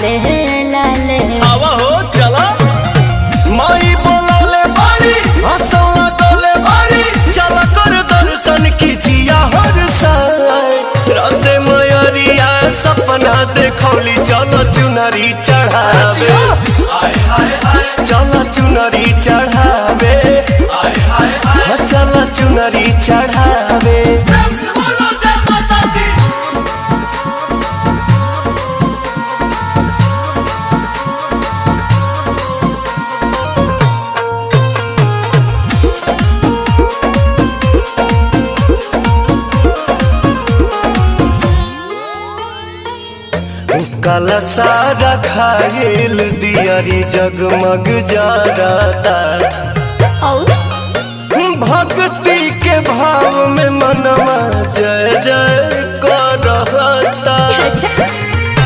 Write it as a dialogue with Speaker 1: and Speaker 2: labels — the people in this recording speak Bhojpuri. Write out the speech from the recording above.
Speaker 1: लाले लाले
Speaker 2: आवा हो चला माई बोलौले बारी हंसौला डोले बारी चला कर दर्शन कीजिया हर साय राते मयरिया सपना देखौली चलो चुनरी चढ़ावे चलो चुनरी चढ़ावे चलो चुनरी चढ़ावे काला सारा खाइल दियारी जगमग जाता भक्ति के भाव में मनवा जय जय